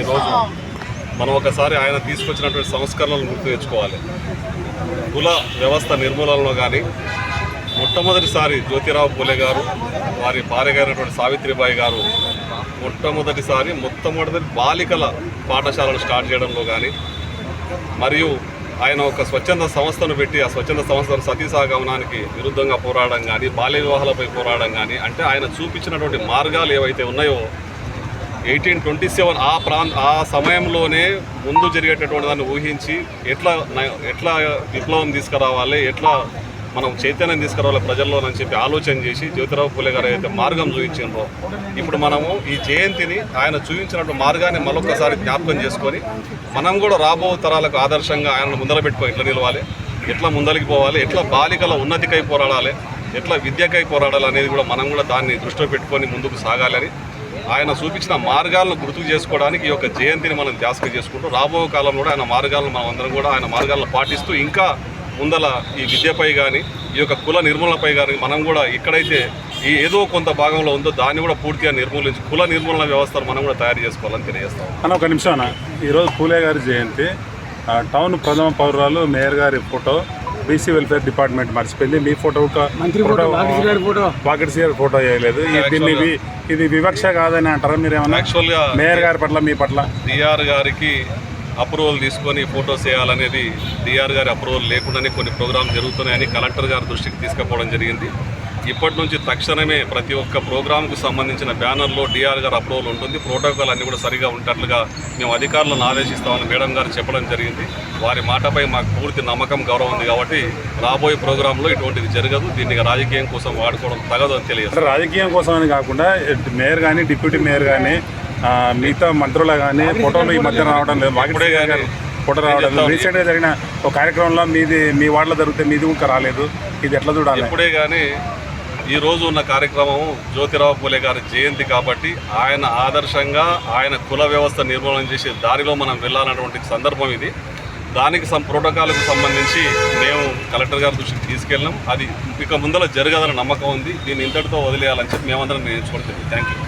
ఈరోజు మనం ఒకసారి ఆయన తీసుకొచ్చినటువంటి సంస్కరణలను గుర్తు తెచ్చుకోవాలి. కుల వ్యవస్థ నిర్మూలనలో కానీ మొట్టమొదటిసారి జ్యోతిరావు పూలే గారు, వారి భార్యగారైనటువంటి సావిత్రిబాయి గారు మొట్టమొదటి బాలికల పాఠశాలను స్టార్ట్ చేయడంలో కానీ, మరియు ఆయన ఒక స్వచ్ఛంద సంస్థను పెట్టి ఆ స్వచ్ఛంద సంస్థను సతీసాగమనానికి విరుద్ధంగా పోరాడడం కానీ, బాల్య వివాహాలపై పోరాడడం కానీ, అంటే ఆయన చూపించినటువంటి మార్గాలు ఏవైతే ఉన్నాయో 1827 ఆ సమయంలోనే ముందు జరిగేటటువంటి దాన్ని ఊహించి ఎట్లా విప్లవం తీసుకురావాలి, ఎట్లా మనం చైతన్యం తీసుకురావాలి ప్రజల్లోనని చెప్పి ఆలోచన చేసి జ్యోతిరావు పూలే గారు అయితే మార్గం చూపించారో, ఇప్పుడు మనము ఈ జయంతిని ఆయన చూపించినటువంటి మార్గాన్ని మరొకసారి జ్ఞాపకం చేసుకొని మనం కూడా రాబో తరాలకు ఆదర్శంగా ఆయనను ముందర పెట్టుకొని ఎట్లా నిలవాలి, ఎట్లా ముందరికి పోవాలి, ఎట్లా బాలికల ఉన్నతికై పోరాడాలి, ఎట్లా విద్యకై పోరాడాలి అనేది కూడా మనం కూడా దాన్ని దృష్టిలో పెట్టుకొని ముందుకు సాగాలని, ఆయన చూపించిన మార్గాలను గుర్తు చేసుకోవడానికి ఈ యొక్క జయంతిని మనం ధ్యాసక చేసుకుంటూ రాబో కాలంలో కూడా ఆయన మార్గాలను మనం అందరం కూడా ఆయన మార్గాలను పాటిస్తూ ఇంకా ముందల ఈ విద్యపై కానీ ఈ యొక్క కుల నిర్మూలనపై కానీ మనం కూడా ఎక్కడైతే ఈ ఏదో కొంత భాగంలో ఉందో దాన్ని కూడా పూర్తిగా నిర్మూలించి కుల నిర్మూలన వ్యవస్థను మనం కూడా తయారు చేసుకోవాలని తెలియజేస్తాం. అన్న ఒక నిమిషం అన్న, ఈరోజు పూలే గారి జయంతి, టౌన్ ప్రథమ పౌరురాలు మేయర్ గారి ఫోటో, బీసీ వెల్ఫేర్ డిపార్ట్మెంట్ మర్చిపోయింది, మీ ఫోటో వాకిట్ గారి ఫోటో వేయలేదు. ఇది వివక్ష కాదని అంటారా మీరు ఏమన్నా? యాక్చువల్గా మేయర్ గారి పట్ల మీ పట్ల డిఆర్ గారికి అప్రూవల్ తీసుకొని ఫోటోస్ వేయాలనేది డిఆర్ గారి అప్రూవల్ లేకుండానే కొన్ని ప్రోగ్రామ్ జరుగుతున్నాయని కలెక్టర్ గారి దృష్టికి తీసుకుపోవడం జరిగింది. ఇప్పటి నుంచి తక్షణమే ప్రతి ఒక్క ప్రోగ్రాంకు సంబంధించిన బ్యానర్లో డిఆర్ గారి అప్రూవల్ ఉంటుంది, ప్రోటోకాల్ అన్నీ కూడా సరిగా ఉంటట్లుగా మేము అధికారులను ఆదేశిస్తామని మేడం గారు చెప్పడం జరిగింది. వారి మాటపై మాకు పూర్తి నమ్మకం, గౌరవం ఉంది కాబట్టి రాబోయే ప్రోగ్రాంలో ఇటువంటిది జరగదు, దీన్ని రాజకీయం కోసం వాడుకోవడం తగదు అని తెలియదు. రాజకీయం కోసం అని కాకుండా మేయర్ కానీ డిప్యూటీ మేయర్ కానీ మిగతా మంత్రులు కానీ ఫోటోలు ఈ మధ్య రావడం లేదు, వాకిడే కానీ ఫోటో రావడం లేదు. రీసెంట్గా జరిగిన ఒక కార్యక్రమంలో మీ వార్డులో జరిగితే మీది ఇంకా రాలేదు, ఇది ఎట్లా చూడాలి? ఇప్పుడే కానీ ఈరోజు ఉన్న కార్యక్రమం జ్యోతిరావు పూలే గారి జయంతి కాబట్టి ఆయన ఆదర్శంగా ఆయన కుల వ్యవస్థ నిర్మూలన చేసే దారిలో మనం వెళ్ళాలన్నటువంటి సందర్భం ఇది. దానికి ప్రోటోకాల్కు సంబంధించి మేము కలెక్టర్ గారి దృష్టికి తీసుకెళ్ళాం. అది ఇక ముందర జరగదన్న నమ్మకం ఉంది. దీన్ని ఇంతటితో వదిలేయాలని చెప్పి మేమందరం నిర్ణయించుకోవడం జరిగింది. Thank you.